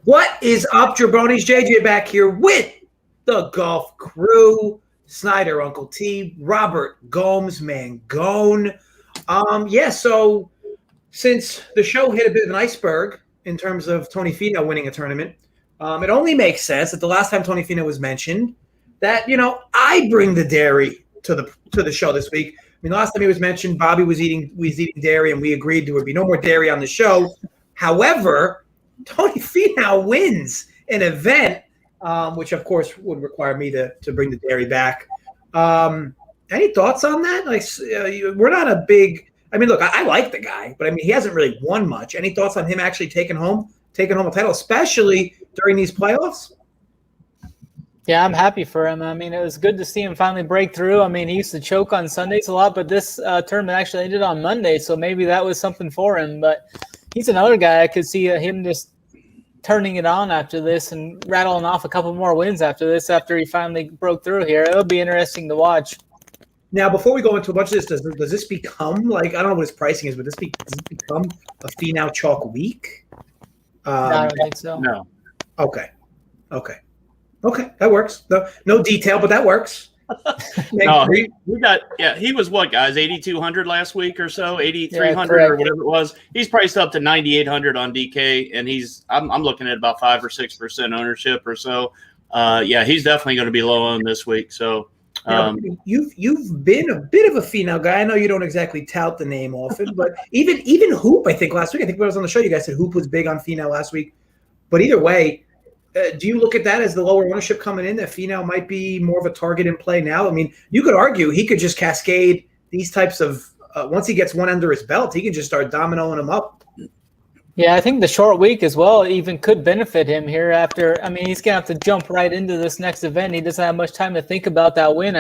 What is up, jabronis? JJ back here with the golf crew. Snyder, Uncle T, Robert, Gomes, Mangone. So since the show hit a bit of an iceberg in terms of Tony Finau winning a tournament, it only makes sense that the last time Tony Finau was mentioned that, I bring the dairy to the show this week. I mean, the last time he was mentioned, Bobby was eating dairy, and we agreed there would be no more dairy on the show. However, Tony Finau wins an event, which of course would require me to bring the dairy back. Any thoughts on that? We're not a big. I mean, look, I like the guy, but I mean, he hasn't really won much. Any thoughts on him actually taking home a title, especially during these playoffs? Yeah, I'm happy for him. I mean, it was good to see him finally break through. I mean, he used to choke on Sundays a lot, but this tournament actually ended on Monday, so maybe that was something for him. But he's another guy I could see him just turning it on after this and rattling off a couple more wins after this, after he finally broke through here. It'll be interesting to watch. Now, before we go into a bunch of this, does this become, I don't know what his pricing is, but does this become a Finau chalk week? I don't think so. No. Okay, that works. No detail, but that works. No, he was what, guys, 8,200 last week or so, 8,300 or whatever it was. He's priced up to 9,800 on DK, and I'm looking at about 5 or 6% ownership or so. He's definitely going to be low on this week. So you've been a bit of a Finau guy. I know you don't exactly tout the name often, but even Hoop, I think last week, I think when I was on the show, you guys said Hoop was big on Finau last week. But either way, do you look at that as the lower ownership coming in, that Finau might be more of a target in play now? I mean, you could argue he could just cascade these types of once he gets one under his belt, he can just start dominoing them up. Yeah, I think the short week as well even could benefit him here after. I mean, he's going to have to jump right into this next event. He doesn't have much time to think about that win.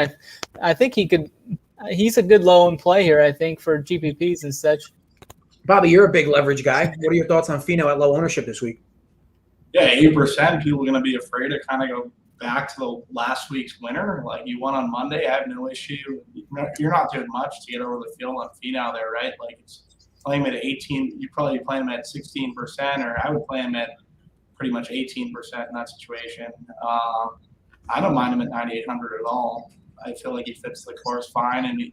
I think he's a good low in play here, I think, for GPPs and such. Bobby, you're a big leverage guy. What are your thoughts on Finau at low ownership this week? Yeah, 8%. People are going to be afraid to kind of go back to the last week's winner. Like, you won on Monday. I have no issue. You're not doing much to get over the field on Finau there, right? Like, it's playing him at 18. You probably play him at 16%, or I would play him at pretty much 18% in that situation. I don't mind him at 9,800 at all. I feel like he fits the course fine, and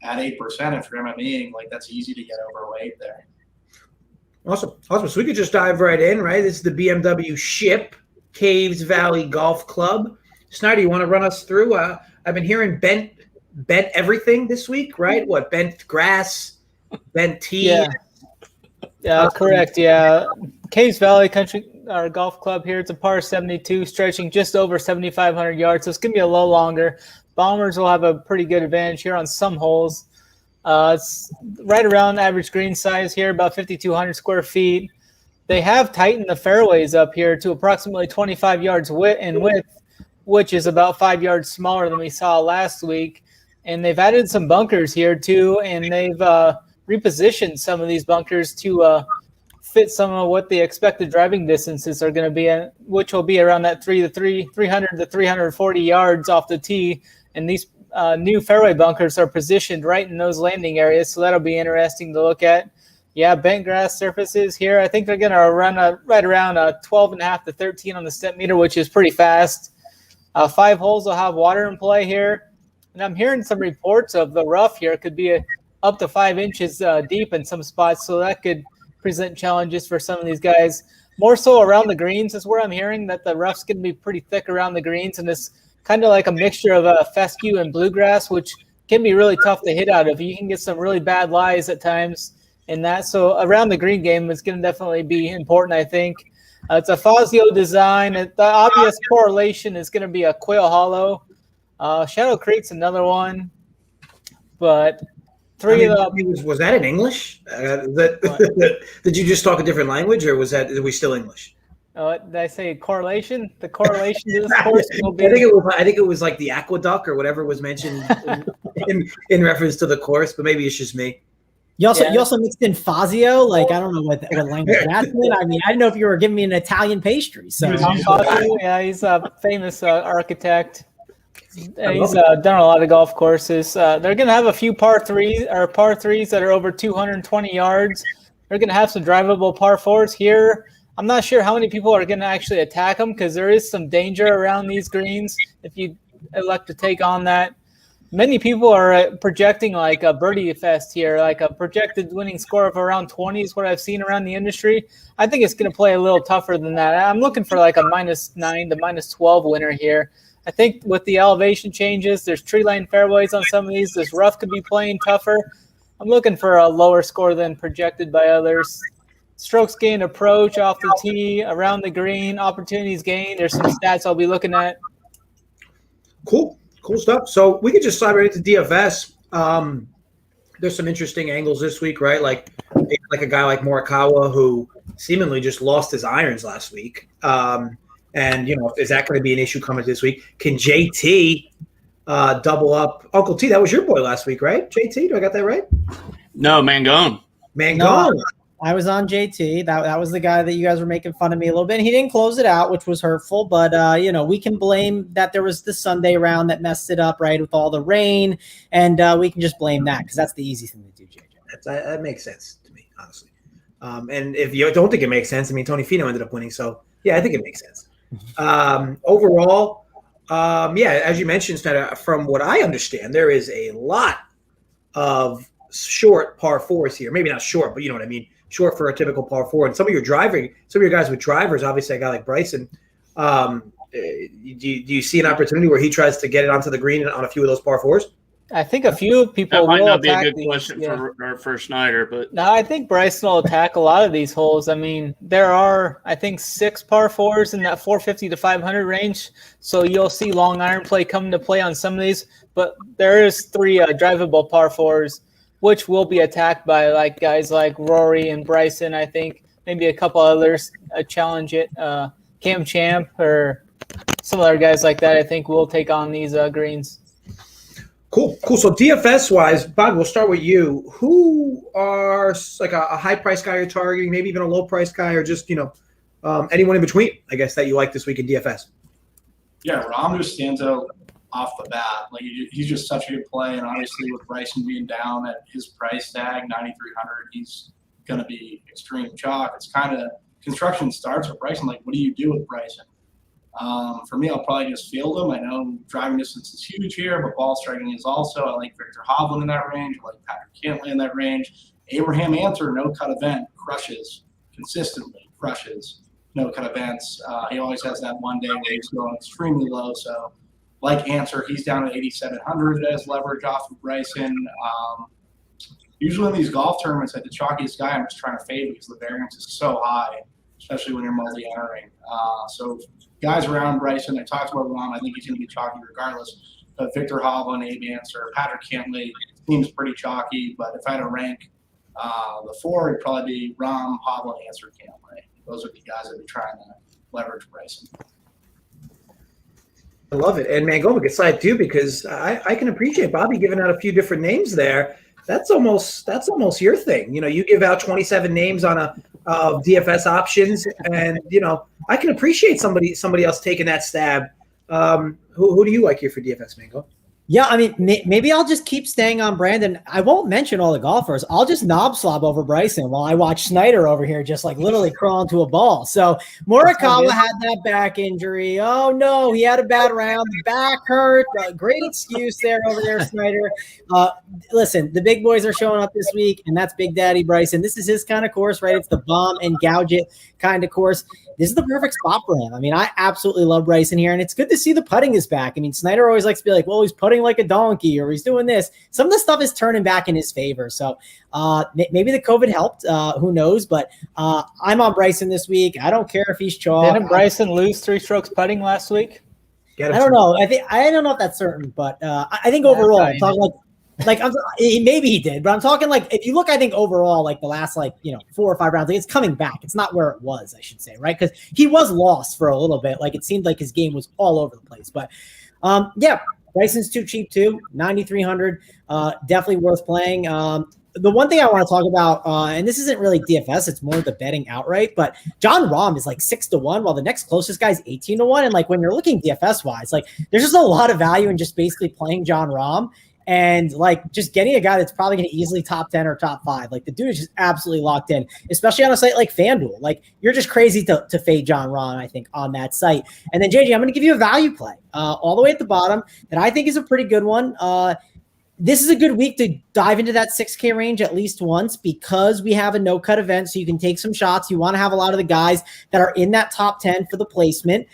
at 8%, if you're MMEing, that's easy to get overweight there. Awesome. So we could just dive right in, right? This is the BMW Ship Caves Valley Golf Club. Snyder, you want to run us through? I've been hearing bent everything this week, right? What, bent grass, bent tee? Yeah, correct. Yeah, Caves Valley Golf Club here. It's a par 72, stretching just over 7,500 yards. So it's going to be a little longer. Bombers will have a pretty good advantage here on some holes. It's right around average green size here, about 5,200 square feet. They have tightened the fairways up here to approximately 25 yards in width, which is about 5 yards smaller than we saw last week. And they've added some bunkers here too, and they've repositioned some of these bunkers to fit some of what the expected driving distances are going to be, which will be around that 300 to 340 yards off the tee. And these new fairway bunkers are positioned right in those landing areas, so that'll be interesting to look at. Yeah, bent grass surfaces here. I think they're going to run right around 12.5 to 13 on the step meter, which is pretty fast. 5 holes will have water in play here. And I'm hearing some reports of the rough here could be up to 5 inches deep in some spots, so that could present challenges for some of these guys. More so around the greens is where I'm hearing that the rough's going to be pretty thick around the greens, and it's kind of like a mixture of fescue and bluegrass, which can be really tough to hit out of. You can get some really bad lies at times in that. So around the green game is going to definitely be important, I think. It's a Fazio design. The obvious correlation is going to be a Quail Hollow. Shadow Creek's another one. But was that in English? Did you just talk a different language, or are we still English? Did I say correlation? The correlation to this course will be. I think it was like the aqueduct or whatever was mentioned in reference to the course, but maybe it's just me. You also mixed in Fazio, I don't know what language that's in. I mean, I didn't know if you were giving me an Italian pastry. So yeah, he's a famous architect. He's done a lot of golf courses. They're going to have a few par threes that are over 220 yards. They're going to have some drivable par fours here. I'm not sure how many people are going to actually attack him because there is some danger around these greens if you elect to take on that. Many people are projecting like a birdie fest here, like a projected winning score of around 20 is what I've seen around the industry. I think it's going to play a little tougher than that. I'm looking for like a -9 to -12 winner here. I think with the elevation changes, there's tree line fairways on some of these. This rough could be playing tougher. I'm looking for a lower score than projected by others. Strokes gained approach off the tee, around the green, opportunities gained. There's some stats I'll be looking at. Cool stuff. So we could just slide right into DFS. There's some interesting angles this week, right? Like a guy like Morikawa who seemingly just lost his irons last week. And, is that going to be an issue coming this week? Can JT double up? Uncle T, that was your boy last week, right? JT, do I got that right? No, Mangone. No, I was on JT. That was the guy that you guys were making fun of me a little bit. He didn't close it out, which was hurtful. But, we can blame that there was the Sunday round that messed it up, right, with all the rain. And we can just blame that because that's the easy thing to do, JJ. That makes sense to me, honestly. And if you don't think it makes sense, Tony Finau ended up winning. So, yeah, I think it makes sense. Overall, as you mentioned, Snyder, from what I understand, there is a lot of short par fours here. Maybe not short, but you know what I mean. Short for a typical par four. And some of your guys with drivers, obviously a guy like Bryson, do you see an opportunity where he tries to get it onto the green on a few of those par fours? I think a few people that might will not be a attack good question for Snyder, but no, I think Bryson will attack a lot of these holes. I mean, there are, I think, 6 par fours in that 450 to 500 range. So you'll see long iron play come into play on some of these, but there is 3 drivable par fours, which will be attacked by like guys like Rory and Bryson. I think maybe a couple others challenge it. Cam Champ or some other guys like that, I think will take on these greens. Cool. So DFS-wise, Bob, we'll start with you. Who are like a high-price guy you're targeting, maybe even a low-price guy, or just, anyone in between, I guess, that you like this week in DFS? Yeah, Rahm just stands out off the bat. Like, he's just such a good play, and obviously with Bryson being down at his price tag, 9,300, he's going to be extreme chalk. It's kind of construction starts with Bryson. Like, what do you do with Bryson? For me, I'll probably just field him. I know driving distance is huge here, but ball striking is also. I like Victor Hoblin in that range. I like Patrick Cantley in that range. Abraham Ancer, no-cut event, consistently crushes no-cut events. He always has that one day where he's going extremely low. So, like Ancer, he's down at 8,700 as leverage off of Bryson. Usually in these golf tournaments, at the chalkiest guy, I'm just trying to fade because the variance is so high, especially when you're multi-entering. So guys around Bryson, I talked about Rahm. I think he's going to be chalky regardless. But Victor Hoblin, Abe Ancer, Patrick Cantley seems pretty chalky. But if I had to rank the 4, it'd probably be Rahm, Hoblin, Ancer, Cantley. Those would be guys I'd be trying to leverage Bryson. I love it. And Mangone gets slide too, because I can appreciate Bobby giving out a few different names there. That's almost your thing. You give out 27 names on a DFS options, and I can appreciate somebody else taking that stab. Who do you like here for DFS, Mangone? Yeah, I mean, maybe I'll just keep staying on Brandon. I won't mention all the golfers. I'll just knob slob over Bryson while I watch Snyder over here just like literally crawl into a ball. So Morikawa had that back injury. Oh, no, he had a bad round. The back hurt. Great excuse there over there, Snyder. Listen, the big boys are showing up this week, and that's Big Daddy Bryson. This is his kind of course, right? It's the bomb and gouge it kind of course. This is the perfect spot for him. I mean, I absolutely love Bryson here, and it's good to see the putting is back. I mean, Snyder always likes to be like, well, he's putting like a donkey or he's doing this. Some of the stuff is turning back in his favor. So maybe the COVID helped. Who knows? But I'm on Bryson this week. I don't care if he's chalk. Didn't Bryson lose 3 strokes putting last week? I don't know. I don't know if that's certain, but I think overall, I'm talking maybe he did, but I'm talking like if you look, I think overall, like the last 4 or 5 rounds, like it's coming back. It's not where it was, I should say, right? Because he was lost for a little bit. Like it seemed like his game was all over the place. But Bryson's too cheap too, 9,300. Definitely worth playing. The one thing I want to talk about, and this isn't really DFS, it's more the betting outright, but Jon Rahm is like 6-1, while the next closest guy is 18-1. And like when you're looking DFS wise, like there's just a lot of value in just basically playing Jon Rahm. And like just getting a guy that's probably going to easily top 10 or top 5, like the dude is just absolutely locked in, especially on a site like FanDuel. Like you're just crazy to fade John Rahm, I think, on that site. And then JJ, I'm going to give you a value play all the way at the bottom that I think is a pretty good one. This is a good week to dive into that 6K range at least once because we have a no-cut event, so you can take some shots. You want to have a lot of the guys that are in that top 10 for the placement.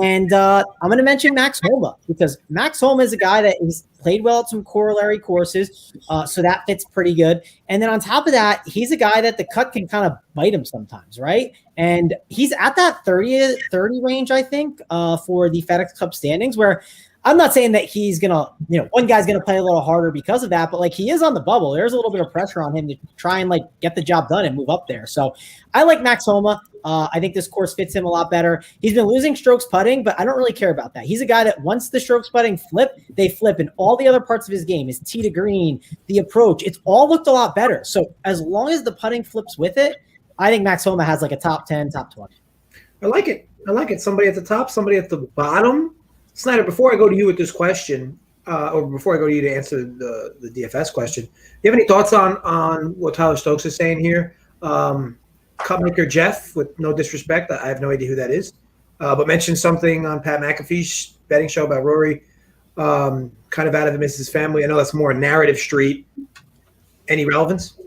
And I'm going to mention Max Homa because Max Homa is a guy that he's played well at some corollary courses, so that fits pretty good. And then on top of that, he's a guy that the cut can kind of bite him sometimes, right? And he's at that 30 range, I think, for the FedEx Cup standings, where I'm not saying that he's going to, one guy's going to play a little harder because of that, but like he is on the bubble. There's a little bit of pressure on him to try and like get the job done and move up there. So I like Max Homa. I think this course fits him a lot better. He's been losing strokes putting, but I don't really care about that. He's a guy that once the strokes putting flip, they flip in all the other parts of his game, his tee to green, the approach. It's all looked a lot better. So as long as the putting flips with it, I think Max Homa has like a top 10, top 20. I like it. Somebody at the top, somebody at the bottom. Snyder, before I go to you with this question, or before I go to you to answer the DFS question, do you have any thoughts on what Tyler Stokes is saying here? Cupmaker Jeff, with no disrespect, I have no idea who that is, but mentioned something on Pat McAfee's betting show about Rory, kind of out of his family. I know that's more Narrative Street. Any relevance?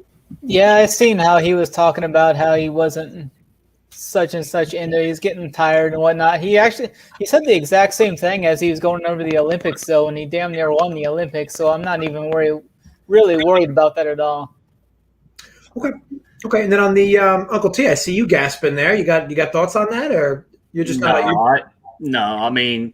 Yeah, I seen how he was talking about how he wasn't such and such into he's getting tired and whatnot. He said the exact same thing as he was going over the Olympics, though, and he damn near won the Olympics. So I'm not even really worried about that at all. Okay, and then on the Uncle T, I see you gasping there. You got thoughts on that, or you're just not? No, I mean,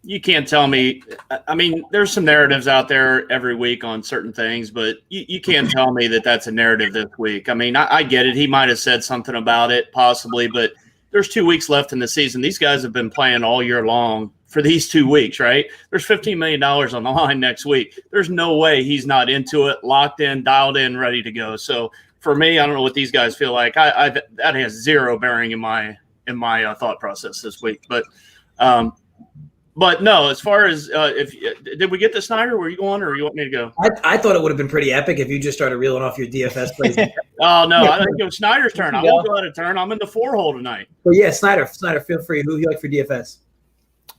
you can't tell me. I mean, there's some narratives out there every week on certain things, but you can't tell me that that's a narrative this week. I mean, I get it. He might have said something about it possibly, but there's 2 weeks left in the season. These guys have been playing all year long for these 2 weeks, right? There's $15 million on the line next week. There's no way he's not into it, locked in, dialed in, ready to go. So for me, I don't know what these guys feel like. That has zero bearing in my thought process this week. But no, as far as did we get to Snyder? Were you going, or you want me to go? I thought it would have been pretty epic if you just started reeling off your DFS plays. Oh no, I think it was Snyder's turn. I won't go out of turn. I'm in the 4-hole tonight. Well, yeah, Snyder, feel free. Who do you like for DFS?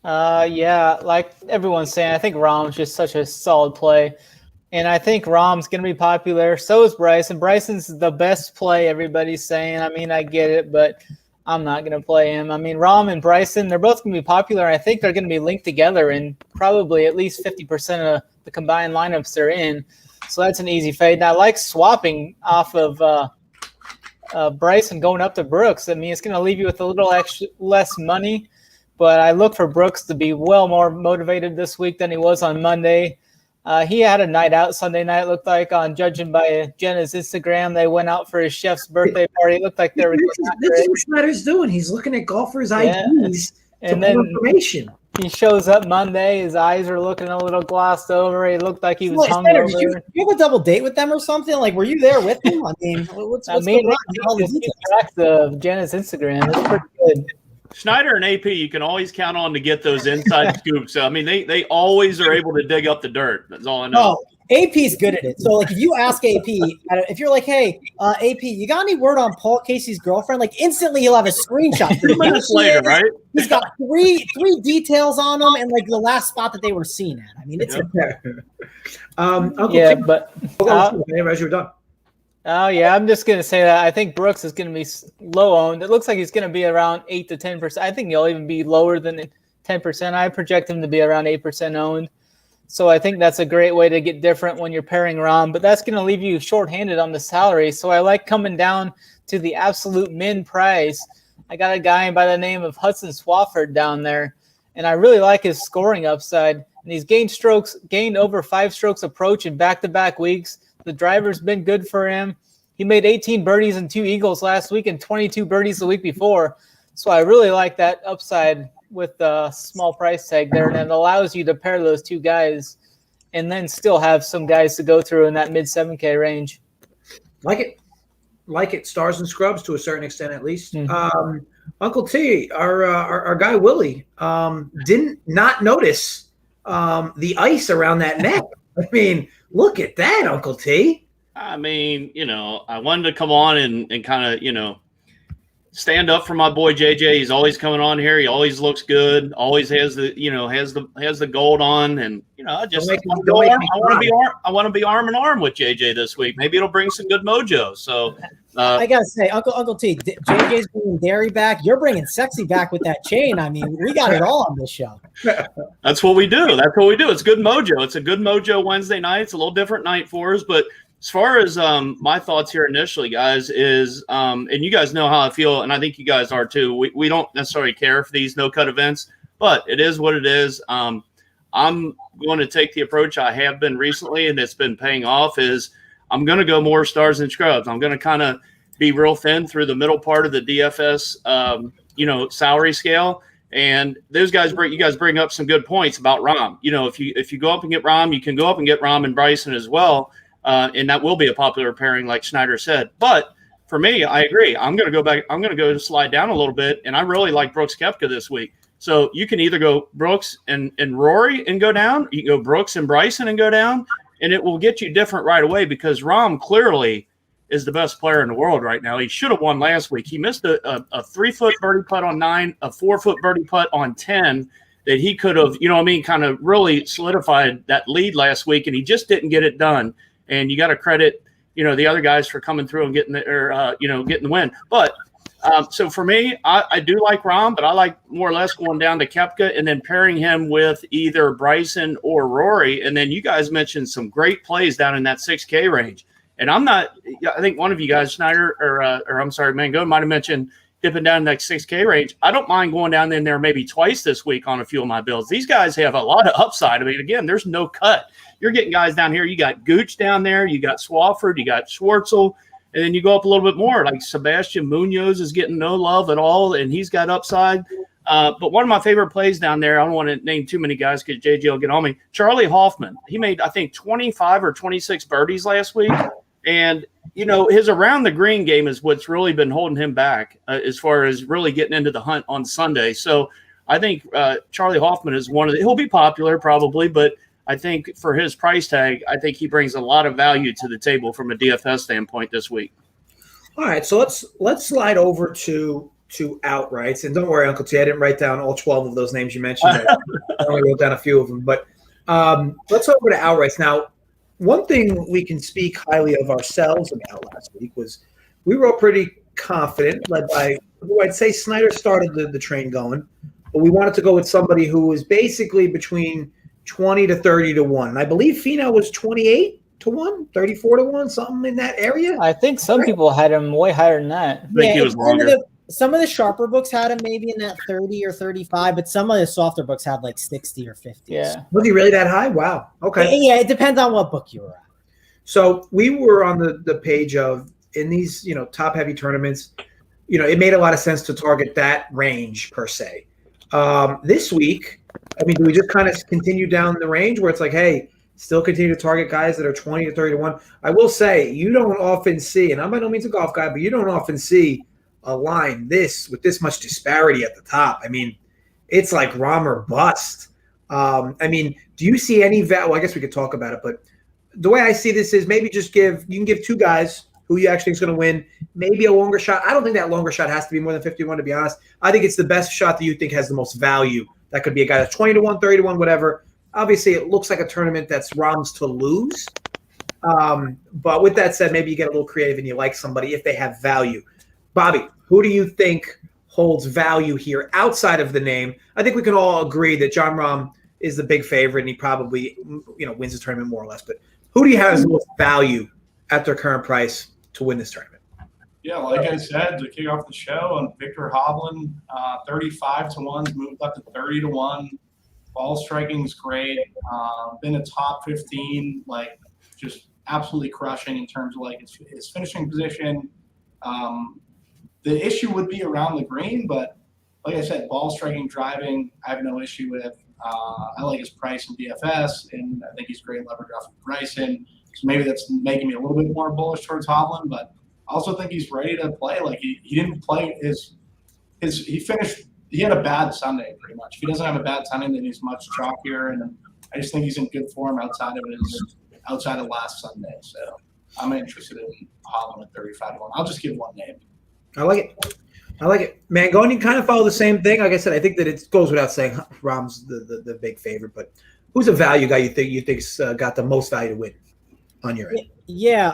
Yeah, like everyone's saying, I think Rahm's just such a solid play. And I think Rahm's going to be popular. So is Bryson. Bryson's the best play, everybody's saying. I mean, I get it, but I'm not going to play him. I mean, Rahm and Bryson, they're both going to be popular. I think they're going to be linked together in probably at least 50% of the combined lineups they're in. So that's an easy fade. And I like swapping off of Bryson going up to Brooks. I mean, it's going to leave you with a little less money. But I look for Brooks to be well more motivated this week than he was on Monday. He had a night out Sunday night, it looked like, on judging by Jenna's Instagram. They went out for his chef's birthday party. It looked like they were This is what Snyder's doing. He's looking at golfers' IDs and then information. He shows up Monday. His eyes are looking a little glossed over. He looked like he was hungover. Did you have a double date with them or something? Like, were you there with him? I mean, what's going on? Of Jenna's Instagram. It's pretty good. Snyder and AP, you can always count on to get those inside scoops. I mean, they always are able to dig up the dirt. That's all I know. Oh, AP's good at it. So, like, if you ask AP, if you're like, hey, AP, you got any word on Paul Casey's girlfriend? Like, instantly he'll have a screenshot. 2 minutes later, right? He's got three details on them and, like, the last spot that they were seen at. I mean, it's as you're done. Oh, yeah, I'm just going to say that I think Brooks is going to be low owned. It looks like he's going to be around 8 to 10%. I think he'll even be lower than 10%. I project him to be around 8% owned. So I think that's a great way to get different when you're pairing Rahm. But that's going to leave you shorthanded on the salary. So I like coming down to the absolute min price. I got a guy by the name of Hudson Swafford down there, and I really like his scoring upside. And he's gained over 5 strokes approach in back-to-back weeks. The driver's been good for him. He made 18 birdies and 2 eagles last week and 22 birdies the week before. So I really like that upside with the small price tag there. And it allows you to pair those 2 guys and then still have some guys to go through in that mid 7K range. Like it. Stars and scrubs to a certain extent, at least. Mm-hmm. Uncle T, our guy Willie, didn't not notice the ice around that neck. I mean, look at that, Uncle T. I mean, I wanted to come on and kind of, stand up for my boy JJ. He's always coming on here. He always looks good. Always has the has the gold on, and I want to be arm in arm with JJ this week. Maybe it'll bring some good mojo. So I gotta say, Uncle T, JJ's bringing dairy back. You're bringing sexy back with that chain. I mean, we got it all on this show. That's what we do. It's good mojo. It's a good mojo Wednesday night. It's a little different night for us, but as far as my thoughts here initially, guys, is and you guys know how I feel, and I think you guys are too. We don't necessarily care for these no-cut events, but it is what it is. I'm going to take the approach I have been recently, and it's been paying off, is I'm going to go more stars and scrubs. I'm going to kind of be real thin through the middle part of the DFS, salary scale. And those guys bring up some good points about Rahm. If you go up and get Rahm, you can go up and get Rahm and Bryson as well. And that will be a popular pairing, like Snyder said. But for me, I agree. I'm going to go back. I'm going to go slide down a little bit, and I really like Brooks Koepka this week. So you can either go Brooks and Rory and go down. You can go Brooks and Bryson and go down, and it will get you different right away because Rahm clearly is the best player in the world right now. He should have won last week. He missed a 3-foot birdie putt on 9, a 4-foot birdie putt on 10 that he could have, kind of really solidified that lead last week, and he just didn't get it done. And you got to credit, the other guys for coming through and getting the win. But so for me, I do like Rahm, but I like more or less going down to Koepka and then pairing him with either Bryson or Rory. And then you guys mentioned some great plays down in that 6K range. And I think one of you guys, Snyder, or I'm sorry, Mangone, might have mentioned dipping down in that 6K range. I don't mind going down in there maybe twice this week on a few of my builds. These guys have a lot of upside. I mean, again, there's no cut. You're getting guys down here. You got Gooch down there. You got Swafford. You got Schwartzel. And then you go up a little bit more. Like Sebastian Munoz is getting no love at all, and he's got upside. But one of my favorite plays down there, I don't want to name too many guys because JJ will get on me, Charlie Hoffman. He made, I think, 25 or 26 birdies last week. And, his around the green game is what's really been holding him back as far as really getting into the hunt on Sunday. So I think Charlie Hoffman is he'll be popular probably, but I think for his price tag, I think he brings a lot of value to the table from a DFS standpoint this week. All right, so let's slide over to outrights. And don't worry, Uncle T, I didn't write down all 12 of those names you mentioned. I only wrote down a few of them. But let's over to outrights. Now, one thing we can speak highly of ourselves about last week was we were all pretty confident, led by who I'd say Snyder started the train going. But we wanted to go with somebody who was basically between 20 to 30 to 1. And I believe Finau was 28 to 1, 34 to 1, something in that area. I think some people had him way higher than that. I think he was longer. Some of the sharper books had him maybe in that 30 or 35, but some of the softer books had like 60 or 50. Yeah. Was he really that high? Wow. Okay. Yeah, it depends on what book you were at. So we were on the page of, in these, top heavy tournaments, it made a lot of sense to target that range per se. This week, I mean, do we just kind of continue down the range where it's like, hey, still continue to target guys that are 20 to 30 to 1? I will say, you don't often see, and I'm by no means a golf guy, but you don't often see a line with this much disparity at the top. I mean, it's like Rahm or bust. I mean, do you see any value? Well, I guess we could talk about it, but the way I see this is maybe you can give two guys who you actually think is going to win, maybe a longer shot. I don't think that longer shot has to be more than 51, to be honest. I think it's the best shot that you think has the most value. That could be a guy that's 20 to 1, 30 to 1, whatever. Obviously, it looks like a tournament that's Rahm's to lose. But with that said, maybe you get a little creative and you like somebody if they have value. Bobby, who do you think holds value here outside of the name? I think we can all agree that Jon Rahm is the big favorite, and he probably wins the tournament more or less. But who do you have as the most value at their current price to win this tournament? Yeah, like I said, to kick off the show, and Victor Hoblin, 35 to 1's moved up to 30 to 1. Ball striking's great. Been a top 15, like just absolutely crushing in terms of like his finishing position. The issue would be around the green, but like I said, ball striking, driving, I have no issue with. I like his price in DFS, and I think he's great leverage off of Bryson. So maybe that's making me a little bit more bullish towards Hoblin, but I also think he's ready to play. Like he didn't play he had a bad Sunday pretty much. If he doesn't have a bad Sunday, then he's much chalkier. And I just think he's in good form outside of last Sunday. So I'm interested in Hoblin at 35-1. I'll just give one name. I like it. Mangone, you kind of follow the same thing. Like I said, I think that it goes without saying Rahm's the big favorite, but who's a value guy you think's got the most value to win on your end? Yeah.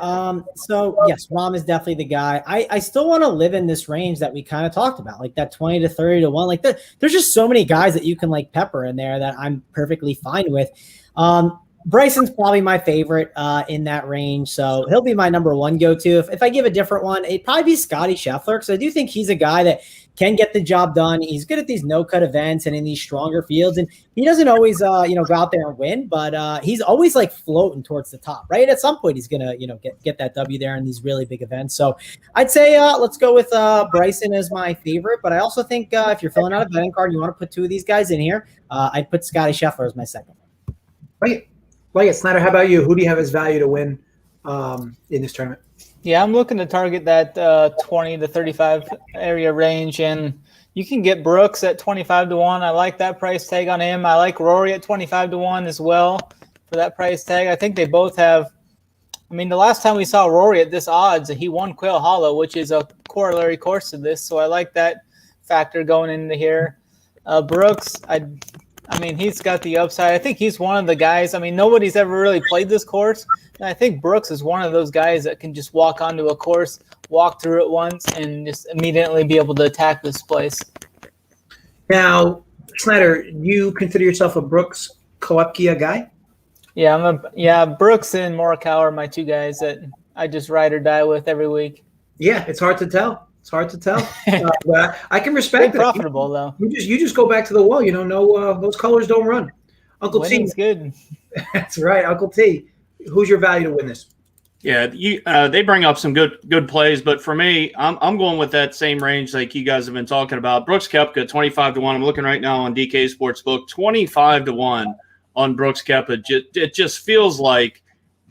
So yes, Rahm is definitely the guy. I still want to live in this range that we kind of talked about, like that 20 to 30 to 1. Like there's just so many guys that you can like pepper in there that I'm perfectly fine with. Bryson's probably my favorite in that range, so he'll be my number one go-to. If I give a different one, it'd probably be Scotty Scheffler, because I do think he's a guy that can get the job done. He's good at these no-cut events and in these stronger fields, and he doesn't always go out there and win, but he's always like floating towards the top, right? At some point, he's gonna get that W there in these really big events. So I'd say let's go with Bryson as my favorite, but I also think if you're filling out a betting card and you want to put two of these guys in here, I'd put Scotty Scheffler as my second one. Right. Like it, Snyder, how about you? Who do you have as value to win in this tournament? Yeah, I'm looking to target that 20 to 35 area range, and you can get Brooks at 25-1. I like that price tag on him. I like Rory at 25-1 as well for that price tag. I think they both have. I mean, the last time we saw Rory at this odds, he won Quail Hollow, which is a corollary course to this. So I like that factor going into here. Brooks, I mean, he's got the upside. I think he's one of the guys. I mean, nobody's ever really played this course. And I think Brooks is one of those guys that can just walk onto a course, walk through it once, and just immediately be able to attack this place. Now, Snyder, you consider yourself a Brooks Koepka guy? Yeah, Brooks and Morikawa are my two guys that I just ride or die with every week. Yeah, it's hard to tell. But I can respect it. Profitable though. You just go back to the wall. Those colors don't run. Uncle Winning's T, good. That's right, Uncle T. Who's your value to win this? Yeah, they bring up some good plays, but for me, I'm going with that same range like you guys have been talking about. Brooks Koepka 25-1. I'm looking right now on DK Sportsbook 25-1 on Brooks Koepka. It just feels like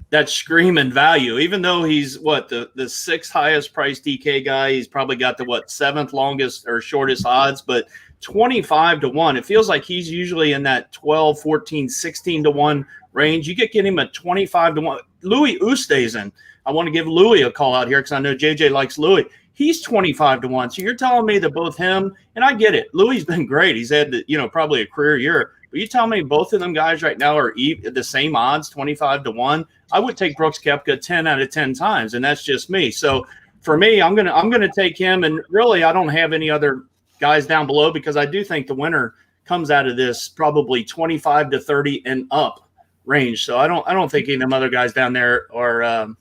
that screaming value, even though he's the sixth highest priced DK guy. He's probably got the seventh longest or shortest odds, but 25-1. It feels like he's usually in that 12, 14, 16-1 range. You get him at 25-1. Louis Oosthuizen. I want to give Louis a call out here because I know JJ likes Louis. He's 25-1. So you're telling me that both him, and I get it. Louis been great. He's had probably a career year. But you tell me both of them guys right now are the same odds, 25-1. I would take Brooks Koepka 10 out of 10 times, and that's just me. So for me, I'm gonna take him, and really I don't have any other guys down below because I do think the winner comes out of this probably 25 to 30 and up range. So I don't think any of them other guys down there are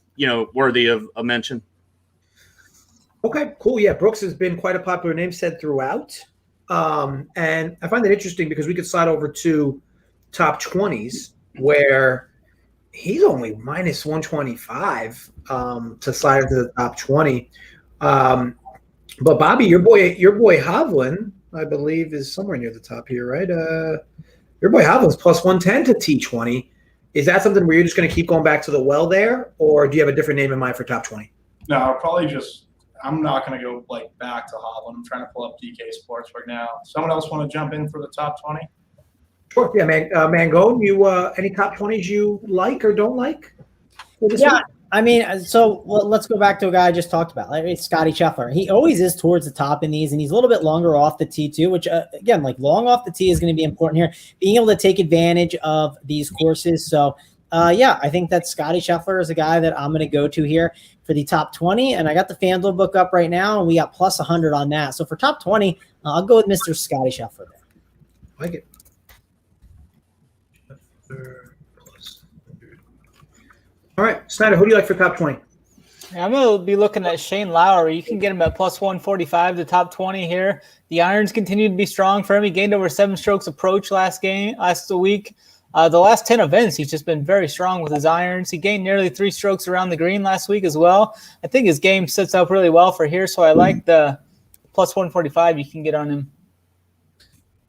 worthy of a mention. Okay, cool. Yeah, Brooks has been quite a popular name said throughout. And I find that interesting because we could slide over to top 20s where he's only minus 125 to slide into the top 20. But Bobby, your boy Hoblin, I believe, is somewhere near the top here, right? Your boy Hovlin's plus 110 to T20. Is that something where you're just going to keep going back to the well there, or do you have a different name in mind for top 20? No, I'll probably just – I'm not going to go back to Hoblin. I'm trying to pull up DK Sports right now. Someone else want to jump in for the top 20? Sure. Yeah, Mangone, you any top 20s you like or don't like? Yeah, week? I mean, let's go back to a guy I just talked about. It's Scotty Scheffler. He always is towards the top in these, and he's a little bit longer off the tee too, which, again, long off the tee is going to be important here. Being able to take advantage of these courses. So, I think that Scotty Scheffler is a guy that I'm going to go to here for the top 20. And I got the FanDuel book up right now, and we got plus 100 on that. So for top 20, I'll go with Mr. Scotty Scheffler there. I like it. All right, Snyder, who do you like for top 20? I'm going to be looking at Shane Lowery. You can get him at plus 145, the top 20 here. The irons continue to be strong for him. He gained over 7 strokes approach last week. The last 10 events, he's just been very strong with his irons. He gained nearly 3 strokes around the green last week as well. I think his game sets up really well for here, so I like the plus 145 you can get on him.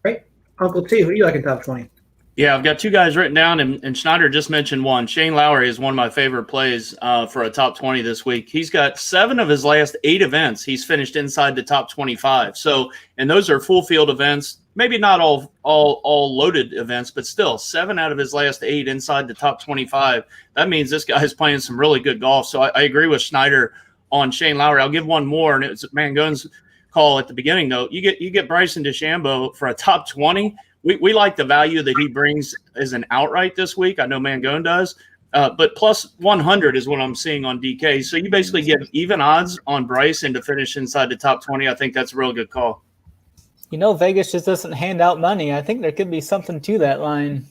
Great. Uncle T, who do you like in top 20? Yeah, I've got 2 guys written down, and Snyder just mentioned one. Shane Lowery is one of my favorite plays for a top 20 this week. He's got 7 of his last 8 events. He's finished inside the top 25. So, and those are full field events. maybe not all loaded events, but still 7 out of his last 8 inside the top 25. That means this guy is playing some really good golf. So I agree with Snyder on Shane Lowery. I'll give one more, and it's Mangone's call at the beginning, though. You get Bryson DeChambeau for a top 20. We like the value that he brings as an outright this week. I know Mangone does. But plus 100 is what I'm seeing on DK. So you basically get even odds on Bryson to finish inside the top 20. I think that's a real good call. Vegas just doesn't hand out money. I think there could be something to that line.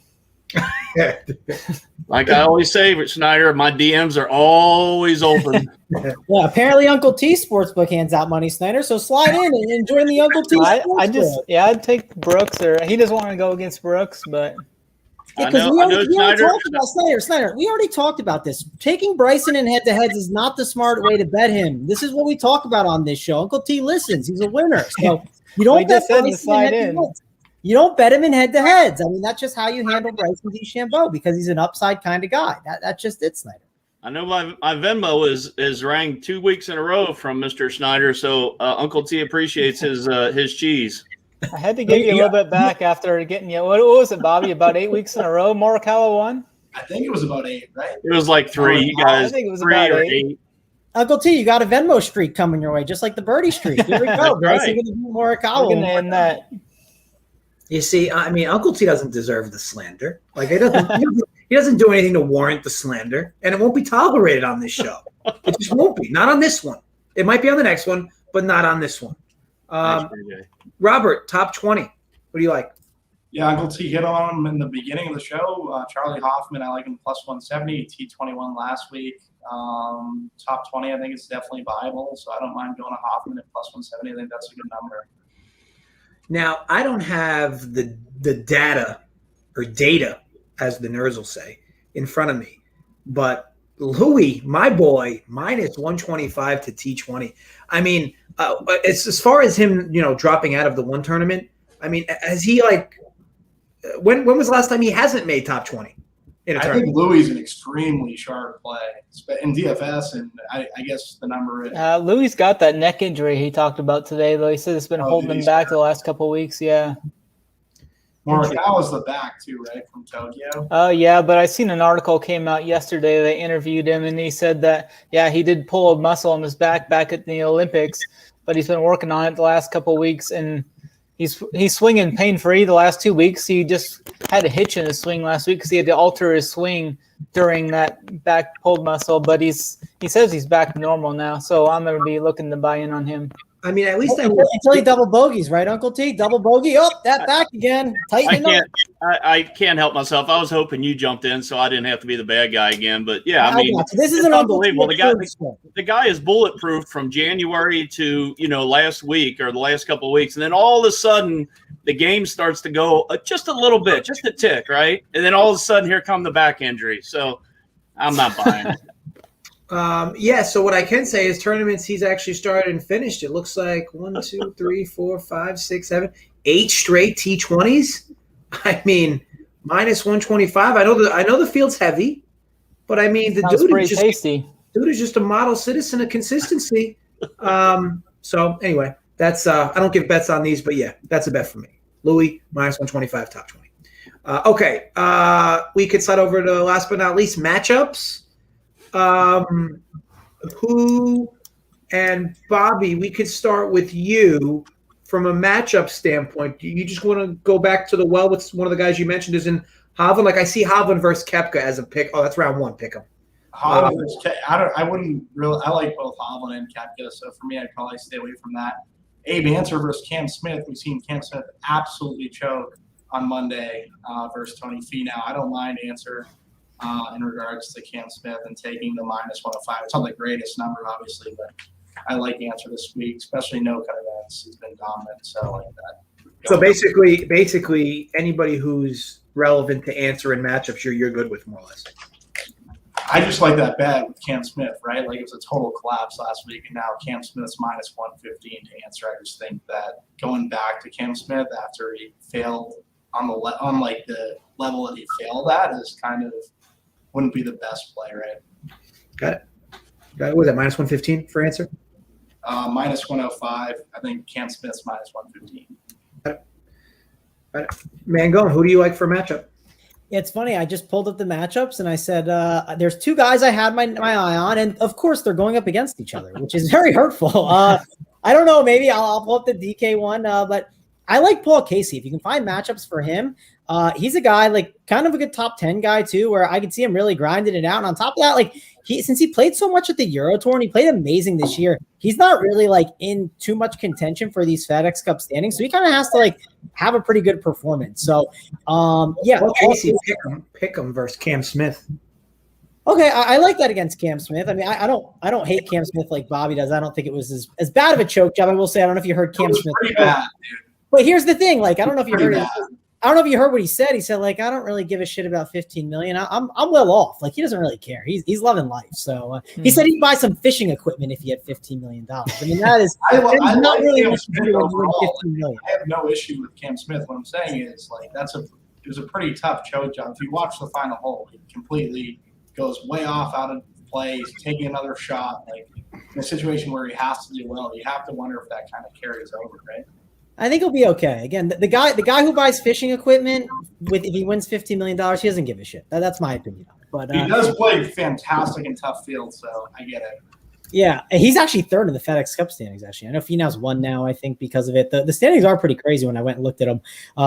Like I always say, Snyder, my DMs are always open. Yeah, apparently Uncle T Sportsbook hands out money, Snyder. So slide in and join the Uncle T Sportsbook. I'd take Brooks, or he doesn't want to go against Brooks, but because we already talked about Snyder. We already talked about this. Taking Bryson in head-to-heads is not the smart way to bet him. This is what we talk about on this show. Uncle T listens. He's a winner. So you don't bet Bryson in head-to-heads. You don't bet him in head-to-heads. I mean, that's just how you handle Bryson DeChambeau because he's an upside kind of guy. That's just it, Snyder. I know my Venmo is ranked 2 weeks in a row from Mr. Snyder, so Uncle T appreciates his cheese. I had to give you a little bit back after getting you. What was it, Bobby? About 8 weeks in a row, Morikawa won? I think it was about 8, right? It was like 3. You guys, I think it was 3 about or 8. Uncle T, you got a Venmo streak coming your way, just like the birdie streak. Here we go. Bryson going to be Morikawa. We're going to end that. You see, I mean, Uncle T doesn't deserve the slander. Like he doesn't do anything to warrant the slander, and it won't be tolerated on this show. It just won't be. Not on this one. It might be on the next one, but not on this one. Robert, top 20. What do you like? Yeah, Uncle T hit on him in the beginning of the show. Charlie Hoffman, I like him plus 170. T21 last week. Top 20, I think it's definitely viable. So I don't mind going to Hoffman at plus 170. I think that's a good number. Now, I don't have the data, as the nerds will say, in front of me. But Louis, my boy, minus 125 to T20. I mean, it's as far as him, dropping out of the one tournament. I mean, has he when was the last time he hasn't made top 20 in a tournament? I think Louis is an extremely sharp play in DFS, and I guess the number is. Louis got that neck injury he talked about today, though. He said it's been holding him back the last couple of weeks. Yeah. Morikawa's the back too, right, from Tokyo? Oh, yeah, but I seen an article came out yesterday. They interviewed him, and he said that, he did pull a muscle on his back at the Olympics, but he's been working on it the last couple of weeks, and he's swinging pain-free the last 2 weeks. He just had a hitch in his swing last week because he had to alter his swing during that back pulled muscle, but he says he's back to normal now, so I'm going to be looking to buy in on him. I mean, at least until he double bogeys, right, Uncle T? Double bogey. Oh, that back again. Tighten up. I can't help myself. I was hoping you jumped in so I didn't have to be the bad guy again. But yeah, I mean, this is an unbelievable. The guy is bulletproof from January to last week or the last couple of weeks, and then all of a sudden the game starts to go just a little bit, just a tick, right? And then all of a sudden here come the back injury. So I'm not buying it. So what I can say is tournaments he's actually started and finished. It looks like 1, 2, 3, 4, 5, 6, 7, 8 straight T20s. I mean, minus 125. I know the field's heavy, but I mean the dude is just a model citizen of consistency. So anyway, that's I don't give bets on these, but yeah, that's a bet for me. Louis minus 125, top 20. Okay, we could slide over to last but not least matchups. Who and Bobby, we could start with you from a matchup standpoint. Do you just want to go back to the with one of the guys you mentioned is in Hoblin? Like I see Hoblin versus Koepka as a pick. Oh, that's round 1. Pick him. Hoblin versus I wouldn't really. I like both Hoblin and Koepka, so for me, I'd probably stay away from that. Abe Answer versus Cam Smith. We've seen Cam Smith absolutely choke on Monday versus Tony Finau. I don't mind Answer. In regards to Cam Smith and taking the minus 105. It's not the greatest number, obviously, but I like Answer this week, especially no-cut events. He's been dominant, so I like that. So basically, anybody who's relevant to Answer in matchups, you're good with, more or less. I just like that bet with Cam Smith, right? Like it was a total collapse last week, and now Cam Smith's minus 115 to Answer. I just think that going back to Cam Smith after he failed on the level that he failed at is kind of wouldn't be the best play, right? Got it. What was that, minus 115 for Answer? Minus 105. I think Cam Smith's minus 115. Mangone, who do you like for a matchup? It's funny. I just pulled up the matchups and I said, there's two guys I had my eye on. And of course, they're going up against each other, which is very hurtful. I don't know. Maybe I'll pull up the DK one. But I like Paul Casey. If you can find matchups for him, he's a guy like kind of a good top 10 guy too, where I could see him really grinding it out. And on top of that, like since he played so much at the Euro Tour and he played amazing this year, he's not really like in too much contention for these FedEx Cup standings. So he kind of has to like have a pretty good performance. So yeah, well, Casey, pick him versus Cam Smith. Okay, I like that against Cam Smith. I mean, I don't hate Cam Smith like Bobby does. I don't think it was as bad of a choke job. I will say I don't know if you heard Cam Smith. Pretty bad, dude. But here's the thing, like I don't know if you heard it. I don't know if you heard what he said. He said, like, I don't really give a shit about 15 million. I'm well off. Like, he doesn't really care. He's loving life. So he said he'd buy some fishing equipment if he had $15 million. I mean, that is I not like really Cam what Smith you do when you overall. win $15 million. I have no issue with Cam Smith. What I'm saying is, like, it was a pretty tough choke job. If you watch the final hole, he completely goes way off out of play. He's taking another shot. Like, in a situation where he has to do well, you have to wonder if that kind of carries over, right? I think he'll be okay. Again, the guy who buys fishing equipment if he wins $15 million, he doesn't give a shit. That's my opinion. But he does play fantastic and tough field, so I get it. Yeah, and he's actually third in the FedEx Cup standings, actually. I know Finau's won now, I think, because of it. The standings are pretty crazy when I went and looked at them.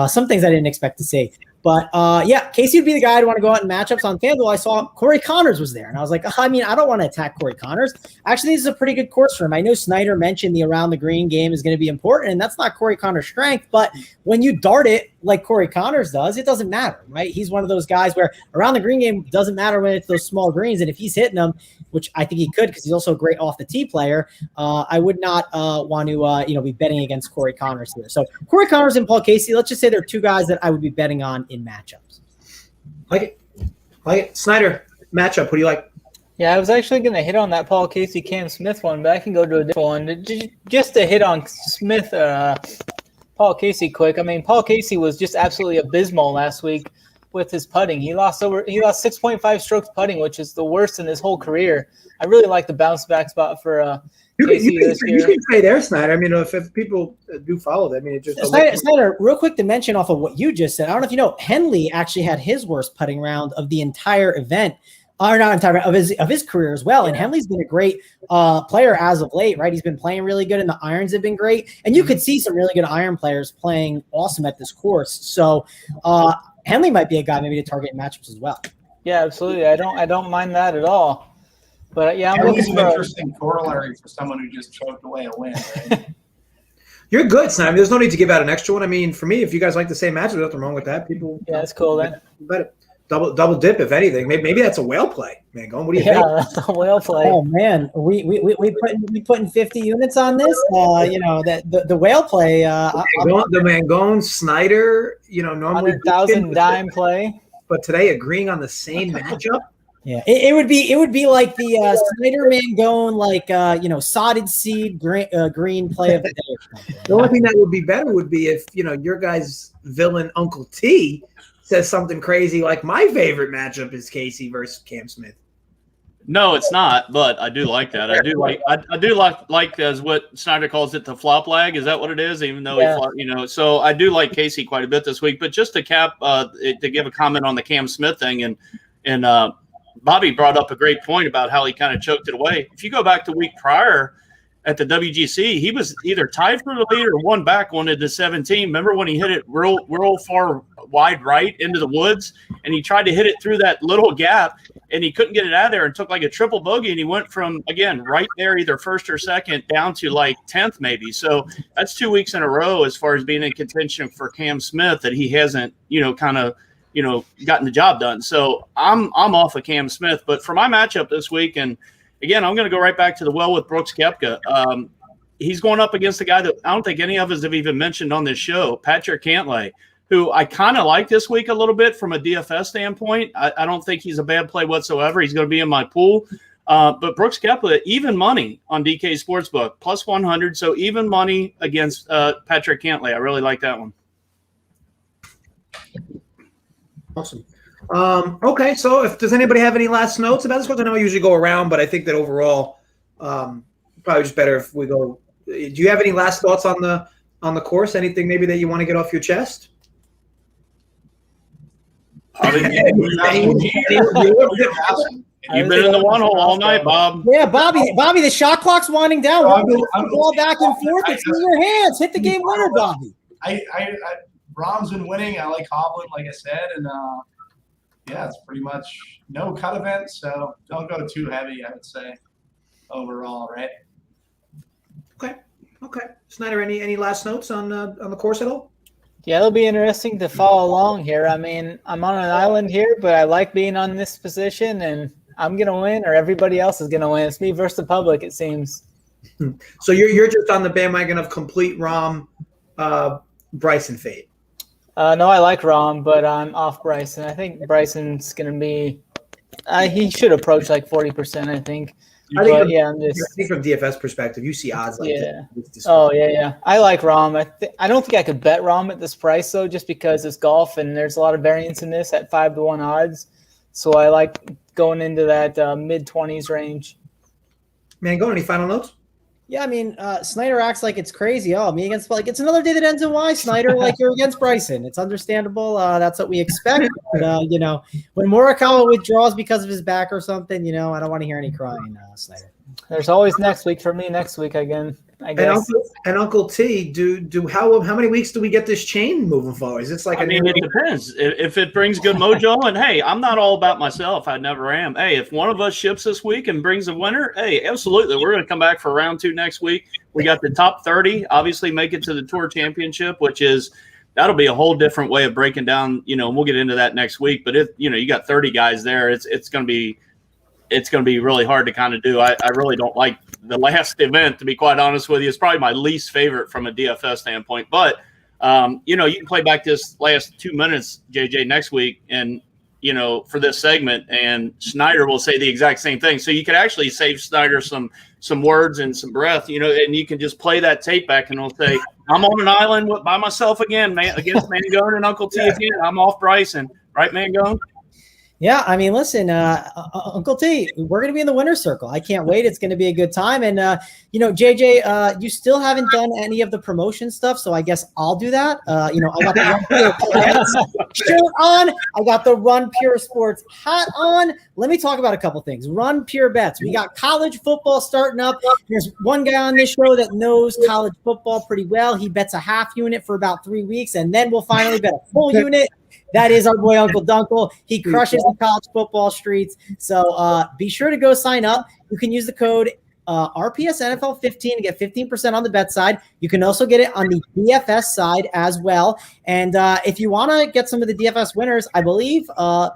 Some things I didn't expect to see. But, yeah, Casey would be the guy I'd want to go out in matchups on FanDuel. I saw Corey Connors was there, and I was like, I mean, I don't want to attack Corey Connors. Actually, this is a pretty good course for him. I know Snyder mentioned the around-the-green game is going to be important, and that's not Corey Connors' strength. But when you dart it like Corey Connors does, it doesn't matter, right? He's one of those guys where around-the-green game doesn't matter when it's those small greens, and if he's hitting them, which I think he could because he's also a great off-the-tee player, I would not want to be betting against Corey Connors here. So Corey Connors and Paul Casey, let's just say they're two guys that I would be betting on in matchups. Like it. Snyder, matchup. What do you like? Yeah, I was actually going to hit on that Paul Casey, Cam Smith one, but I can go to a different one. Just to hit on Smith, Paul Casey quick. I mean, Paul Casey was just absolutely abysmal last week with his putting. He lost 6.5 strokes putting, which is the worst in his whole career. I really like the bounce back spot for Casey this year. You can say there, Snyder. I mean, if people do follow that, I mean, it just Snyder, real quick to mention off of what you just said. I don't know if you know, Henley actually had his worst putting round of the entire event, or not entire of his career as well. And Henley's been a great player as of late, right? He's been playing really good, and the irons have been great. And you could see some really good iron players playing awesome at this course. So Henley might be a guy maybe to target in matchups as well. Yeah, absolutely. I don't mind that at all. But yeah, I'm Henley's looking an for interesting corollary for someone who just choked away a win, right? You're good, Snyder. There's no need to give out an extra one. I mean, for me, if you guys like the same match, there's nothing wrong with that. People, yeah, that's cool then. But double dip, if anything. Maybe that's a whale play, man. What do you think? Yeah, a whale play. Oh man, we putting 50 units on this. The whale play. The Mangone Snyder, normally 100,000 dime play, but today agreeing on the same matchup. Yeah, it would be like the Snyder Mangone, like sodded seed green play of the day. The only thing that would be better would be if your guy's villain Uncle T says something crazy like my favorite matchup is Casey versus Cam Smith. No, it's not, but I do like that. I do like as what Snyder calls it, the flop lag. Is that what it is? Even though so I do like Casey quite a bit this week. But just to cap, to give a comment on the Cam Smith thing, and Bobby brought up a great point about how he kind of choked it away. If you go back to week prior at the WGC, he was either tied for the lead or one back going into 17. Remember when he hit it real far wide right into the woods, and he tried to hit it through that little gap, and he couldn't get it out of there and took like a triple bogey, and he went from, again, right there, either first or second, down to like 10th maybe. So that's 2 weeks in a row as far as being in contention for Cam Smith that he hasn't, gotten the job done. So I'm off of Cam Smith. But for my matchup this week, and again, I'm going to go right back to the well with Brooks Koepka. He's going up against a guy that I don't think any of us have even mentioned on this show, Patrick Cantley, who I kind of like this week a little bit from a DFS standpoint. I don't think he's a bad play whatsoever. He's going to be in my pool. But Brooks Koepka, even money on DK Sportsbook, plus 100. So even money against Patrick Cantley. I really like that one. Awesome. Okay, so does anybody have any last notes about this? Because I know I usually go around, but I think that overall, probably just better if we go. Do you have any last thoughts on the course? Anything maybe that you want to get off your chest? You've been in the one hole all night, Bob. Yeah, Bobby, the shot clock's winding down. We're moving the ball back and forth. It's in your hands. Hit the game winner, Bobby. Rom's been winning. I like Hoblin, like I said, and yeah, it's pretty much no cut event, so don't go too heavy, I would say, overall, right? Okay. Snyder, any last notes on the course at all? Yeah, it'll be interesting to follow along here. I mean, I'm on an island here, but I like being on this position, and I'm gonna win, or everybody else is gonna win. It's me versus the public, it seems. So you're just on the bandwagon of complete Rom, Bryson fade. No, I like Rom, but I'm off Bryson. I think Bryson's gonna be. He should approach like 40%. I think. I think from DFS perspective, you see odds like that. Oh yeah. I like Rom. I don't think I could bet Rom at this price though, just because it's golf and there's a lot of variance in this at 5-1 odds. So I like going into that mid-20s range. Mangone, any final notes? Yeah, I mean, Snyder acts like it's crazy. Oh, me against it's another day that ends in Y, Snyder. Like you're against Bryson. It's understandable. That's what we expect. But, when Morikawa withdraws because of his back or something, I don't want to hear any crying, Snyder. There's always next week for me. Next week again, I guess. And Uncle T, how many weeks do we get this chain moving forward? Is it's like it depends. If it brings good mojo, and hey, I'm not all about myself. I never am. Hey, if one of us ships this week and brings a winner, hey, absolutely, we're going to come back for round 2 next week. We got the top 30. Obviously, make it to the Tour Championship, that'll be a whole different way of breaking down. And we'll get into that next week. But you got 30 guys there. It's going to be really hard to kind of do. I really don't like the last event, to be quite honest with you. It's probably my least favorite from a DFS standpoint. But, you can play back this last 2 minutes, JJ, next week, and, for this segment, and Snyder will say the exact same thing. So you could actually save Snyder some words and some breath, and you can just play that tape back and he'll say, I'm on an island by myself again, man, against Mangone and Uncle T again. I'm off Bryson. Right, Mangone? Yeah, I mean, listen, Uncle T, we're going to be in the winner's circle. I can't wait. It's going to be a good time. And, JJ, you still haven't done any of the promotion stuff, so I guess I'll do that. I got the Run Pure shirt on. I got the Run Pure Sports hat on. Let me talk about a couple things. Run Pure Bets. We got college football starting up. There's one guy on this show that knows college football pretty well. He bets a half unit for about 3 weeks, and then we'll finally bet a full unit. That is our boy, Uncle Dunkle. He crushes the college football streets. So be sure to go sign up. You can use the code RPS NFL 15 to get 15% on the bet side. You can also get it on the DFS side as well. And if you want to get some of the DFS winners, I believe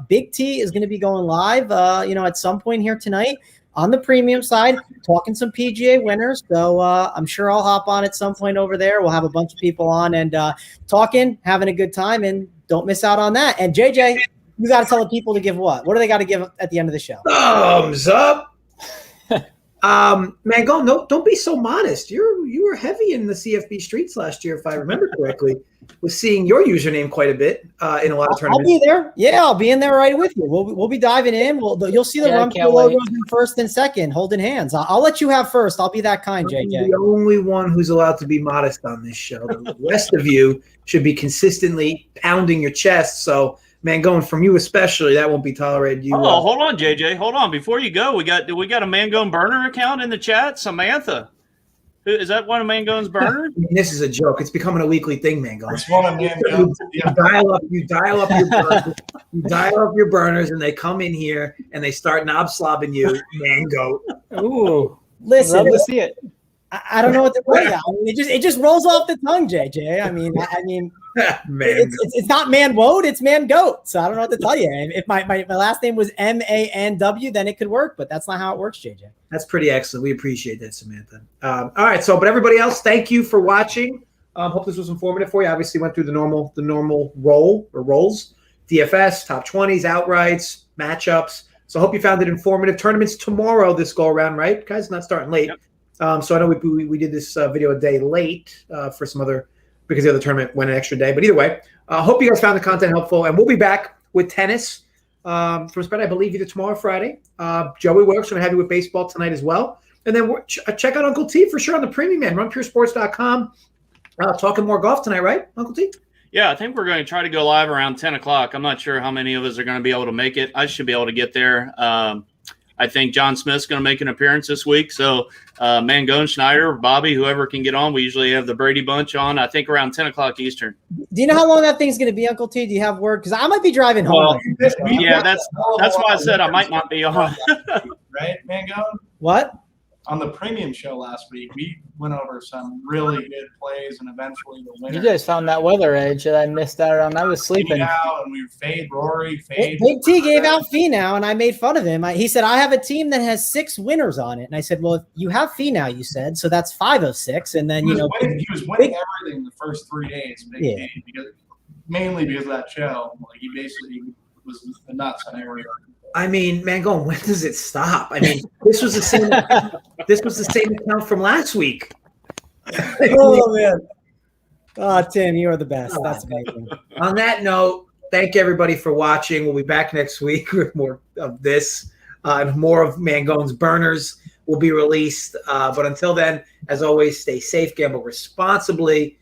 Big T is going to be going live, at some point here tonight on the premium side, talking some PGA winners. So I'm sure I'll hop on at some point over there. We'll have a bunch of people on and talking, having a good time, and don't miss out on that. And JJ, you got to tell the people to give what? What do they got to give at the end of the show? Thumbs up. Mangone, don't be so modest. You were heavy in the CFB streets last year, if I remember correctly. Was seeing your username quite a bit in a lot of tournaments. I'll be there. Yeah, I'll be in there right with you. We'll be diving in. You'll see the Run Pure logos in first and second, holding hands. I'll let you have first. I'll be that kind, JJ. I'm the only one who's allowed to be modest on this show. The rest of you should be consistently pounding your chest. So, Mangone, from you especially, that won't be tolerated. Hold on, JJ. Hold on. Before you go, we got a Mangone burner account in the chat. Samantha. Is that one of Mangone's burners? I mean, this is a joke. It's becoming a weekly thing, Mangone. It's one of Mangone's. You dial up your burners. You dial up your burners, and they come in here and they start knob slobbing you, Mango. Ooh, listen, love to see it. I don't know what to tell you. I mean, it just rolls off the tongue, JJ. I mean, it's not man woad, it's man goat. So I don't know what to tell you. If my last name was MANW, then it could work, but that's not how it works, JJ. That's pretty excellent. We appreciate that, Samantha. All right. So, but everybody else, thank you for watching. Hope this was informative for you. Obviously, went through the normal roles, DFS, top 20s, outrights, matchups. So, I hope you found it informative. Tournaments tomorrow. This go around, right, guys? Not starting late. Yep. So I know we did this video a day late for some other, because the other tournament went an extra day. But either way, hope you guys found the content helpful. And we'll be back with tennis from Spread, I believe, either tomorrow or Friday. Joey Wilkes going to have you with baseball tonight as well. And then check out Uncle T for sure on the premium end. RunPureSports.com. Talking more golf tonight, right, Uncle T? Yeah, I think we're going to try to go live around 10 o'clock. I'm not sure how many of us are going to be able to make it. I should be able to get there. I think John Smith's going to make an appearance this week. So Mangone, Snyder, Bobby, whoever can get on. We usually have the Brady bunch on, I think, around 10 o'clock Eastern. Do you know how long that thing's going to be, Uncle T? Do you have word? Because I might be driving home. Yeah, that's why I said I might not be on. Right, Mangone? What? On the premium show last week, we went over some really good plays and eventually the winner. You guys found that weather edge that I missed out on. I was sleeping. And we fade Rory, fade. Big T gave out Finau, and I made fun of him. He said, I have a team that has 6 winners on it. And I said, well, you have Finau, you said. So that's 5 of 6. And then, he was winning everything the first 3 days. Yeah. Mainly because of that show. Like, he basically was nuts on everything. I mean, Mangone, when does it stop? I mean, this was the same. This was the same account from last week. Oh man! Oh, Tim, you are the best. That's amazing. On that note, thank everybody for watching. We'll be back next week with more of this. More of Mangone's burners will be released. But until then, as always, stay safe, gamble responsibly,